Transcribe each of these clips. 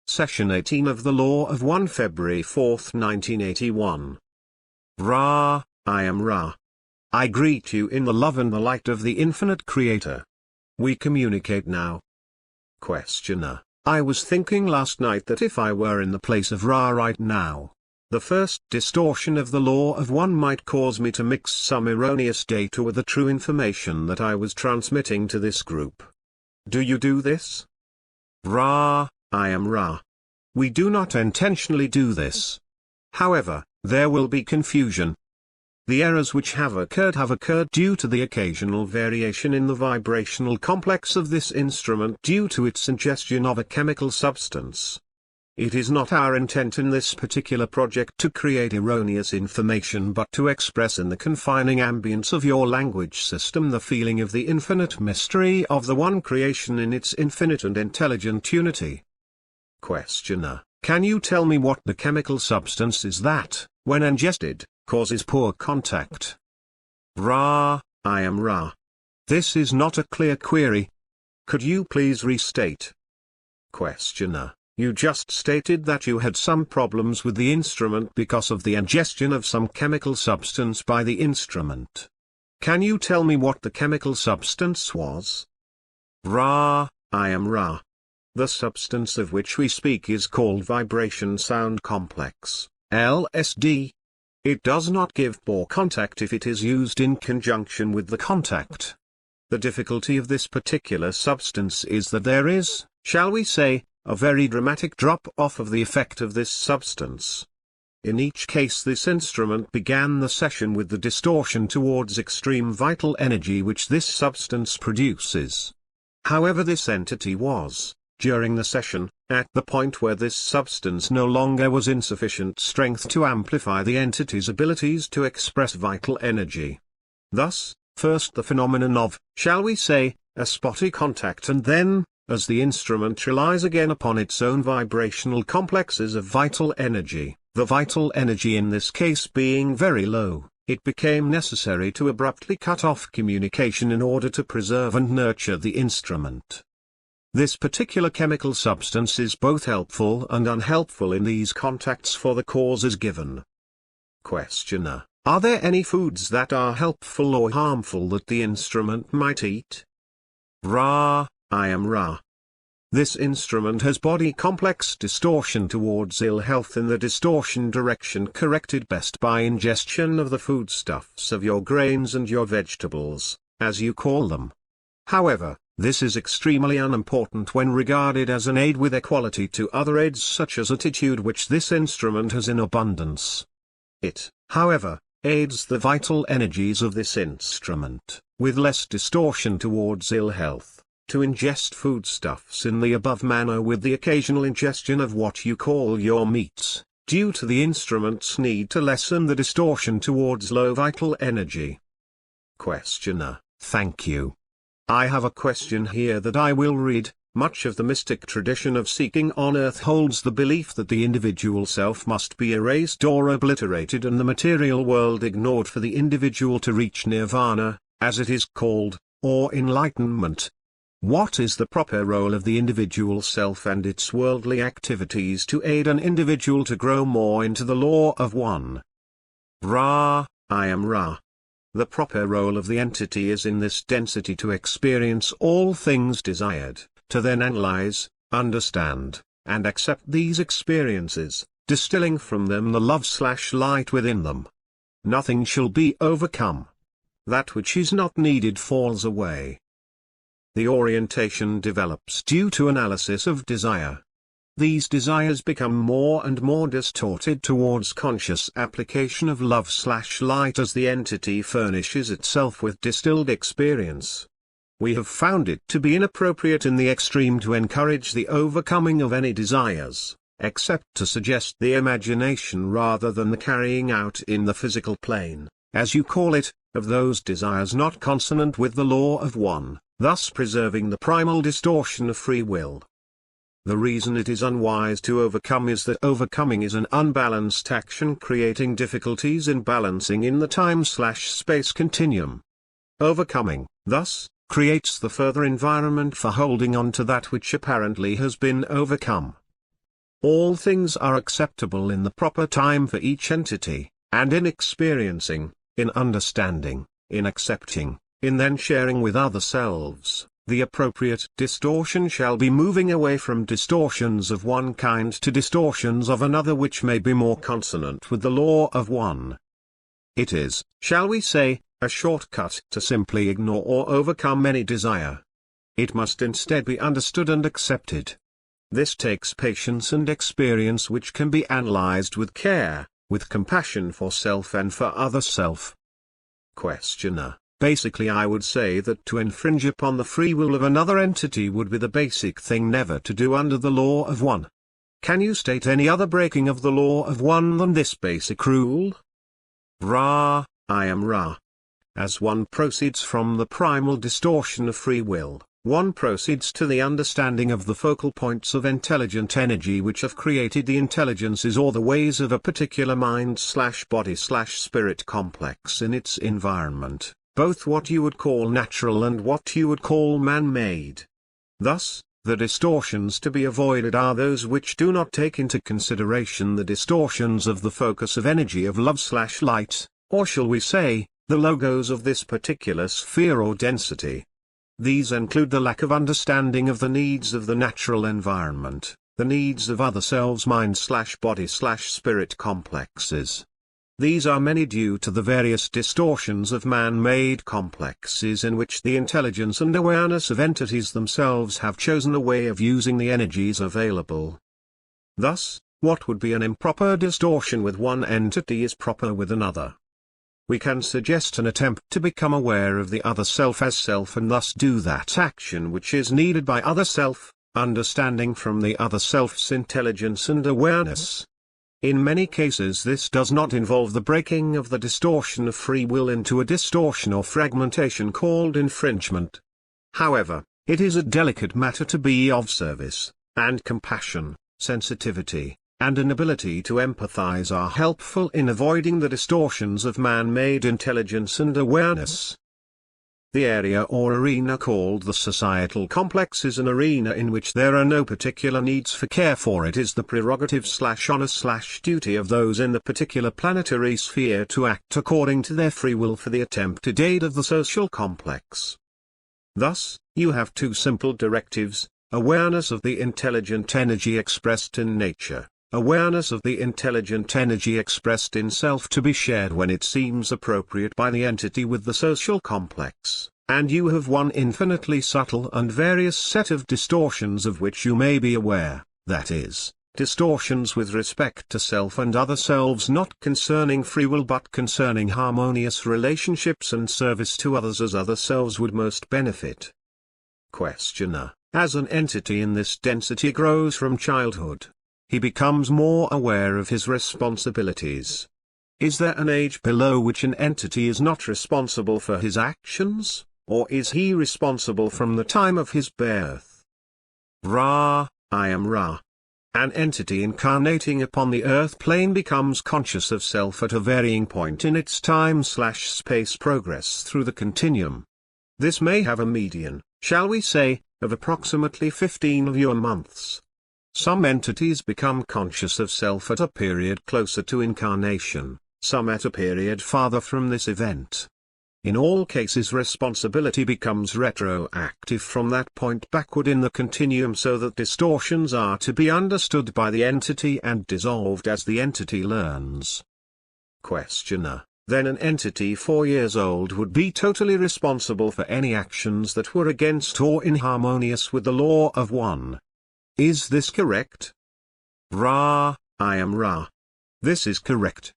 Session 18 of the Law of One, February 4, 1981. Ra, I am Ra. I greet you in the love and the light of the infinite Creator. We communicate now. Questioner: I was thinking last night that if I were in the place of Ra right now, the first distortion of the Law of One might cause me to mix some erroneous data with the true information that I was transmitting to this group. Do you do this? Ra, I am Ra. We do not intentionally do this. However, there will be confusion. The errors which have occurred due to the occasional variation in the vibrational complex of this instrument due to its ingestion of a chemical substance. It is not our intent in this particular project to create erroneous information but to express in the confining ambience of your language system the feeling of the infinite mystery of the one creation in its infinite and intelligent unity. Questioner: can you tell me what the chemical substance is that, when ingested, causes poor contact? Ra, I am Ra. This is not a clear query. Could you please restate? Questioner: you just stated that you had some problems with the instrument because of the ingestion of some chemical substance by the instrument. Can you tell me what the chemical substance was? Ra, I am Ra. The substance of which we speak is called vibration sound complex, LSD. It does not give poor contact if it is used in conjunction with the contact. The difficulty of this particular substance is that there is, shall we say, a very dramatic drop-off of the effect of this substance. In each case this instrument began the session with the distortion towards extreme vital energy which this substance produces. However, this entity was, during the session, at the point where this substance no longer was in sufficient strength to amplify the entity's abilities to express vital energy. Thus, first the phenomenon of, shall we say, a spotty contact, and then, as the instrument relies again upon its own vibrational complexes of vital energy, the vital energy in this case being very low, it became necessary to abruptly cut off communication in order to preserve and nurture the instrument. This particular chemical substance is both helpful and unhelpful in these contacts for the causes given. Questioner: are there any foods that are helpful or harmful that the instrument might eat? Ra, I am Ra. This instrument has body complex distortion towards ill health in the distortion direction corrected best by ingestion of the foodstuffs of your grains and your vegetables, as you call them. However, this is extremely unimportant when regarded as an aid with equality to other aids such as attitude which this instrument has in abundance. It, however, aids the vital energies of this instrument, with less distortion towards ill health, to ingest foodstuffs in the above manner with the occasional ingestion of what you call your meats, due to the instrument's need to lessen the distortion towards low vital energy. Questioner: thank you. I have a question here that I will read. Much of the mystic tradition of seeking on earth holds the belief that the individual self must be erased or obliterated and the material world ignored for the individual to reach nirvana, as it is called, or enlightenment. What is the proper role of the individual self and its worldly activities to aid an individual to grow more into the Law of One? Ra, I am Ra. The proper role of the entity is in this density to experience all things desired, to then analyze, understand, and accept these experiences, distilling from them the love/light within them. Nothing shall be overcome. That which is not needed falls away. The orientation develops due to analysis of desire. These desires become more and more distorted towards conscious application of love/light as the entity furnishes itself with distilled experience. We have found it to be inappropriate in the extreme to encourage the overcoming of any desires, except to suggest the imagination rather than the carrying out in the physical plane, as you call it, of those desires not consonant with the Law of One, thus preserving the primal distortion of free will. The reason it is unwise to overcome is that overcoming is an unbalanced action creating difficulties in balancing in the time/space continuum. Overcoming, thus, creates the further environment for holding on to that which apparently has been overcome. all things are acceptable in the proper time for each entity, and in experiencing, in understanding, in accepting, in then sharing with other selves, the appropriate distortion shall be moving away from distortions of one kind to distortions of another which may be more consonant with the law of one. It is, shall we say, a shortcut to simply ignore or overcome any desire. It must instead be understood and accepted. This takes patience and experience which can be analyzed with care, with compassion for self and for other self. Questioner: basically I would say that to infringe upon the free will of another entity would be the basic thing never to do under the law of one. Can you state any other breaking of the law of one than this basic rule? Ra, I am Ra. As one proceeds from the primal distortion of free will, one proceeds to the understanding of the focal points of intelligent energy which have created the intelligences or the ways of a particular mind/body/spirit complex in its environment, both what you would call natural and what you would call man-made. Thus, the distortions to be avoided are those which do not take into consideration the distortions of the focus of energy of love/light, or shall we say, the logos of this particular sphere or density. These include the lack of understanding of the needs of the natural environment, the needs of other selves mind/body/spirit complexes. These are many due to the various distortions of man-made complexes in which the intelligence and awareness of entities themselves have chosen a way of using the energies available. Thus, what would be an improper distortion with one entity is proper with another. We can suggest an attempt to become aware of the other self as self and thus do that action which is needed by other self, understanding from the other self's intelligence and awareness. In many cases this does not involve the breaking of the distortion of free will into a distortion or fragmentation called infringement. However, it is a delicate matter to be of service, and compassion, sensitivity, and an ability to empathize are helpful in avoiding the distortions of man-made intelligence and awareness. The area or arena called the societal complex is an arena in which there are no particular needs for care, for it is the prerogative/honor/duty of those in the particular planetary sphere to act according to their free will for the attempted aid of the social complex. Thus, you have two simple directives: awareness of the intelligent energy expressed in nature, awareness of the intelligent energy expressed in self to be shared when it seems appropriate by the entity with the social complex, and you have one infinitely subtle and various set of distortions of which you may be aware, that is, distortions with respect to self and other selves not concerning free will but concerning harmonious relationships and service to others as other selves would most benefit. Questioner: as an entity in this density grows from childhood, he becomes more aware of his responsibilities. Is there an age below which an entity is not responsible for his actions, or is he responsible from the time of his birth? Ra, I am Ra. An entity incarnating upon the earth plane becomes conscious of self at a varying point in its time/space progress through the continuum. This may have a median, shall we say, of approximately 15 lunar months. Some entities become conscious of self at a period closer to incarnation, some at a period farther from this event. In all cases responsibility becomes retroactive from that point backward in the continuum, so that distortions are to be understood by the entity and dissolved as the entity learns. Questioner: then an entity 4 years old would be totally responsible for any actions that were against or inharmonious with the law of one. Is this correct? Ra, I am Ra. This is correct.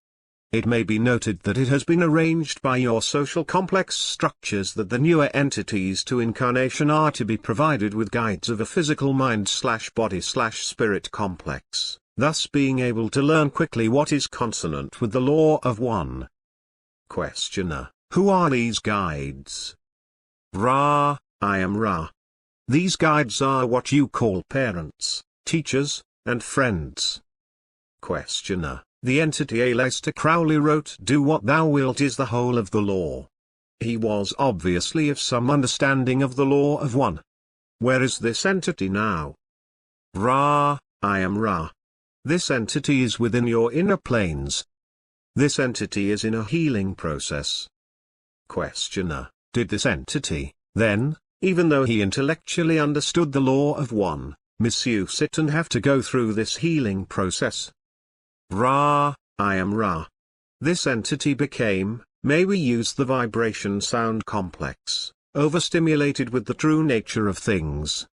It may be noted that it has been arranged by your social complex structures that the newer entities to incarnation are to be provided with guides of a physical mind/body/spirit complex, thus being able to learn quickly what is consonant with the law of one. Questioner: who are these guides? Ra, I am Ra. These guides are what you call parents, teachers, and friends. Questioner: the entity Aleister Crowley wrote "Do what thou wilt" is the whole of the law. He was obviously of some understanding of the law of one. Where is this entity now? Ra, I am Ra. This entity is within your inner planes. This entity is in a healing process. Questioner: did this entity, then, even though he intellectually understood the law of one, misuse it and have to go through this healing process? Ra, I am Ra. This entity became, may we use the vibration sound complex, overstimulated with the true nature of things.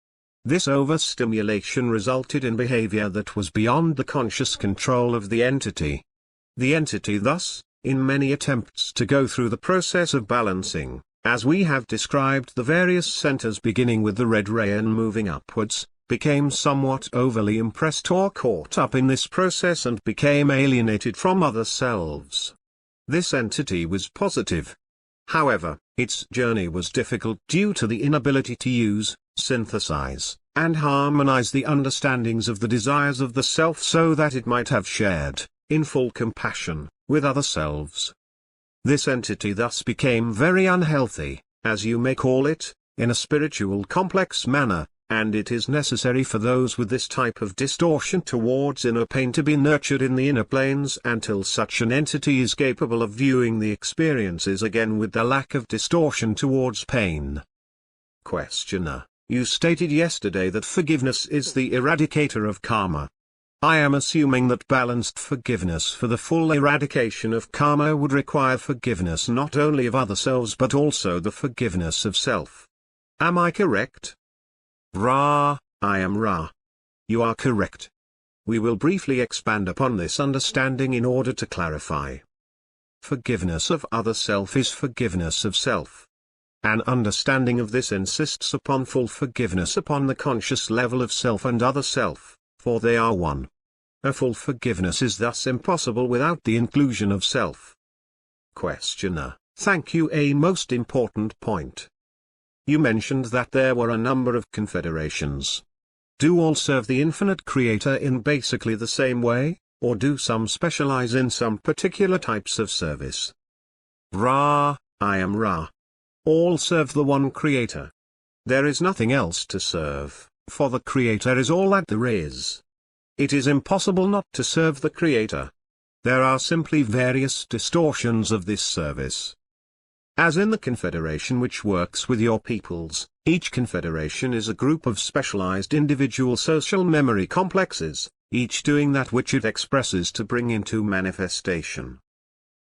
This overstimulation resulted in behavior that was beyond the conscious control of the entity. The entity thus, in many attempts to go through the process of balancing, as we have described the various centers beginning with the red ray and moving upwards, became somewhat overly impressed or caught up in this process and became alienated from other selves. This entity was positive. However, its journey was difficult due to the inability to use, synthesize, and harmonize the understandings of the desires of the self so that it might have shared, in full compassion, with other selves. This entity thus became very unhealthy, as you may call it, in a spiritual complex manner, and it is necessary for those with this type of distortion towards inner pain to be nurtured in the inner planes until such an entity is capable of viewing the experiences again with the lack of distortion towards pain. Questioner: you stated yesterday that forgiveness is the eradicator of karma. I am assuming that balanced forgiveness for the full eradication of karma would require forgiveness not only of other selves but also the forgiveness of self. Am I correct? Ra, I am Ra. You are correct. We will briefly expand upon this understanding in order to clarify. Forgiveness of other self is forgiveness of self. An understanding of this insists upon full forgiveness upon the conscious level of self and other self, for they are one. A full forgiveness is thus impossible without the inclusion of self. Questioner: thank you. A most important point. You mentioned that there were a number of confederations. Do all serve the infinite creator in basically the same way, or do some specialize in some particular types of service? Ra, I am Ra. All serve the one creator. There is nothing else to serve, for the creator is all that there is. It is impossible not to serve the creator. There are simply various distortions of this service. As in the confederation which works with your peoples, each confederation is a group of specialized individual social memory complexes, each doing that which it expresses to bring into manifestation.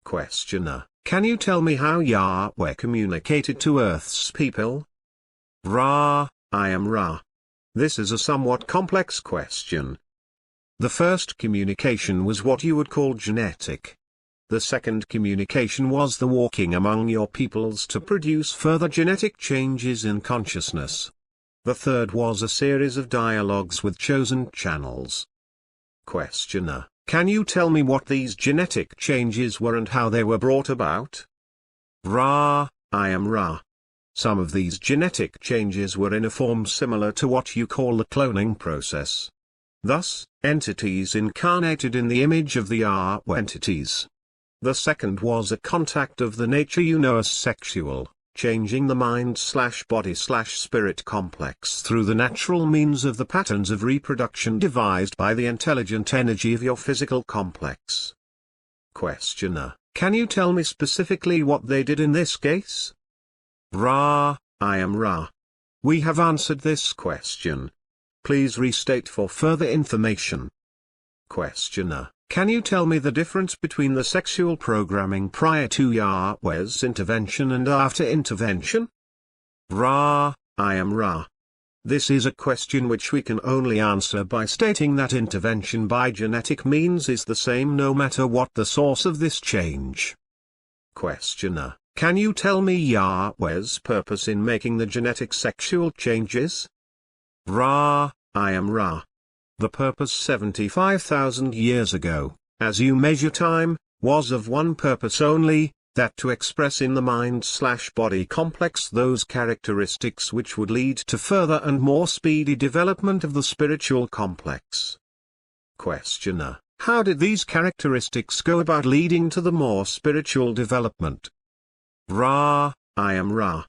Questioner: can you tell me how Yahweh communicated to Earth's people? Ra, I am Ra. This is a somewhat complex question. The first communication was what you would call genetic. The second communication was the walking among your peoples to produce further genetic changes in consciousness. The third was a series of dialogues with chosen channels. Questioner: can you tell me what these genetic changes were and how they were brought about? Ra, I am Ra. Some of these genetic changes were in a form similar to what you call the cloning process. Thus, entities incarnated in the image of the Yahweh entities. The second was a contact of the nature you know as sexual, changing the mind/body/spirit complex through the natural means of the patterns of reproduction devised by the intelligent energy of your physical complex. Questioner: can you tell me specifically what they did in this case? Ra, I am Ra. We have answered this question. Please restate for further information. Questioner: can you tell me the difference between the sexual programming prior to Yahweh's intervention and after intervention? Ra, I am Ra. This is a question which we can only answer by stating that intervention by genetic means is the same no matter what the source of this change. Questioner: can you tell me Yahweh's purpose in making the genetic sexual changes? Ra, I am Ra. The purpose 75,000 years ago, as you measure time, was of one purpose only, that to express in the mind/body complex those characteristics which would lead to further and more speedy development of the spiritual complex. Questioner: how did these characteristics go about leading to the more spiritual development? Ra, I am Ra.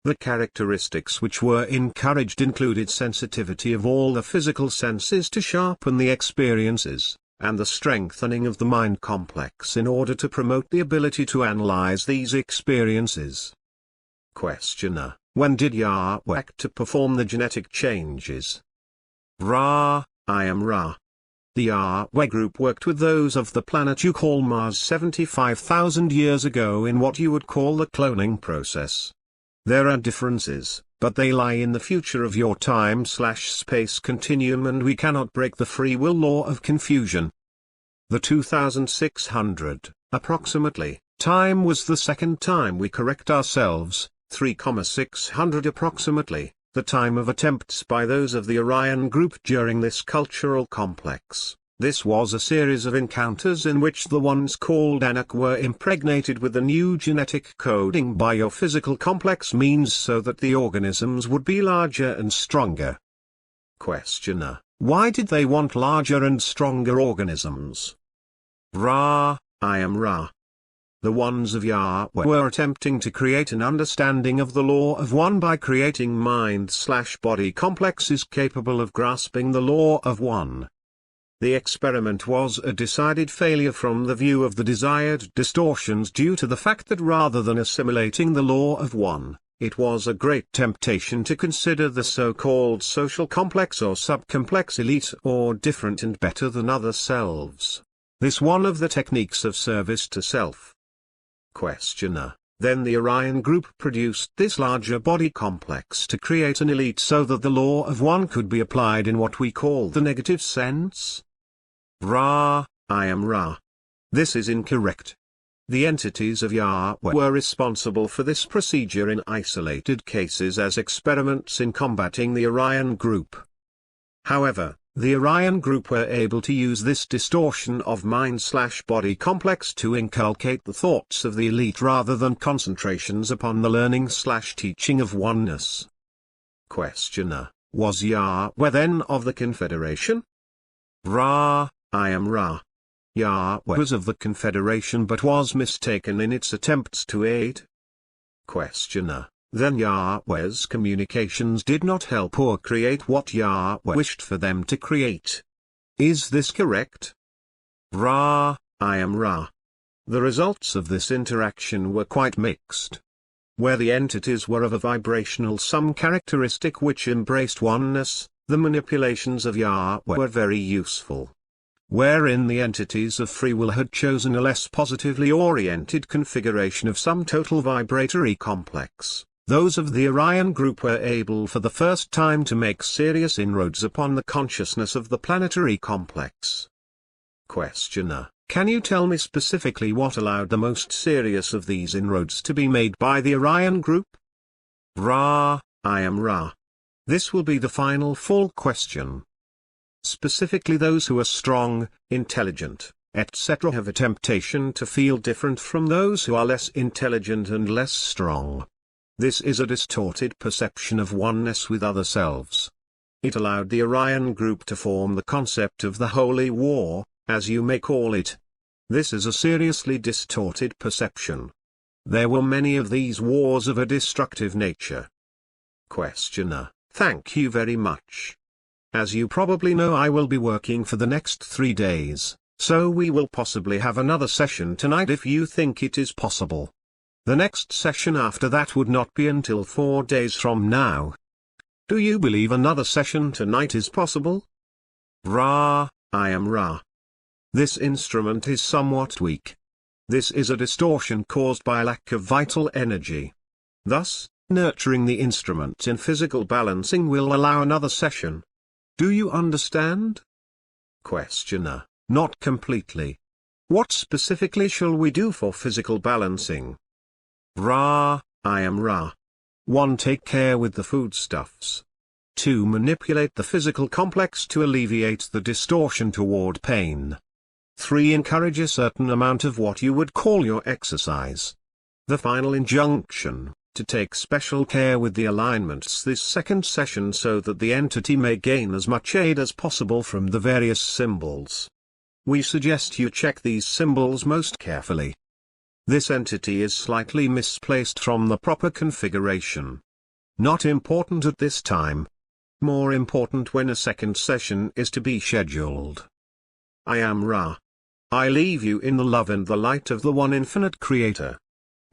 The characteristics which were encouraged included sensitivity of all the physical senses to sharpen the experiences, and the strengthening of the mind complex in order to promote the ability to analyze these experiences. Questioner: when did Yahweh act to perform the genetic changes? Ra, I am Ra. The Yahweh group worked with those of the planet you call Mars 75,000 years ago in what you would call the cloning process. There are differences, but they lie in the future of your time/space continuum, and we cannot break the free will law of confusion. The 2600, approximately, time was the second time we correct ourselves, 3,600 approximately, the time of attempts by those of the Orion group during this cultural complex. This was a series of encounters in which the ones called Anak were impregnated with the new genetic coding by your physical complex means so that the organisms would be larger and stronger. Questioner: why did they want larger and stronger organisms? Ra, I am Ra. The ones of Yahweh were attempting to create an understanding of the law of one by creating mind/body complexes capable of grasping the law of one. The experiment was a decided failure from the view of the desired distortions due to the fact that rather than assimilating the law of one, it was a great temptation to consider the so-called social complex or subcomplex elite or different and better than other selves. This one of the techniques of service to self. Questioner: then the Orion group produced this larger body complex to create an elite so that the law of one could be applied in what we call the negative sense? Ra, I am Ra. This is incorrect. The entities of Yahweh were responsible for this procedure in isolated cases as experiments in combating the Orion group. However, the Orion group were able to use this distortion of mind/body complex to inculcate the thoughts of the elite rather than concentrations upon the learning/teaching of oneness. Questioner: was Yahweh then of the Confederation? Ra, I am Ra. Yahweh was of the Confederation but was mistaken in its attempts to aid. Questioner: then Yahweh's communications did not help or create what Yahweh wished for them to create. Is this correct? Ra, I am Ra. The results of this interaction were quite mixed. Where the entities were of a vibrational sum characteristic which embraced oneness, the manipulations of Yahweh were very useful. Wherein the entities of free will had chosen a less positively oriented configuration of some total vibratory complex, those of the Orion group were able for the first time to make serious inroads upon the consciousness of the planetary complex. Questioner: can you tell me specifically what allowed the most serious of these inroads to be made by the Orion group? Ra, I am Ra. This will be the final full question. Specifically those who are strong, intelligent, etc. have a temptation to feel different from those who are less intelligent and less strong. This is a distorted perception of oneness with other selves. It allowed the Orion group to form the concept of the Holy War, as you may call it. This is a seriously distorted perception. There were many of these wars of a destructive nature. Questioner: thank you very much. As you probably know, I will be working for the next 3 days, so we will possibly have another session tonight if you think it is possible. The next session after that would not be until 4 days from now. Do you believe another session tonight is possible? Ra, I am Ra. This instrument is somewhat weak. This is a distortion caused by a lack of vital energy. Thus, nurturing the instrument in physical balancing will allow another session. Do you understand? Questioner: not completely. What specifically shall we do for physical balancing? Ra, I am Ra. 1. Take care with the foodstuffs. 2. Manipulate the physical complex to alleviate the distortion toward pain. 3. Encourage a certain amount of what you would call your exercise. The final injunction: to take special care with the alignments this second session so that the entity may gain as much aid as possible from the various symbols. We suggest you check these symbols most carefully. This entity is slightly misplaced from the proper configuration. Not important at this time. More important when a second session is to be scheduled. I am Ra. I leave you in the love and the light of the one infinite Creator.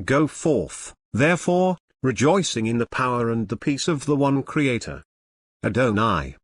Go forth, therefore, rejoicing in the power and the peace of the one Creator. Adonai.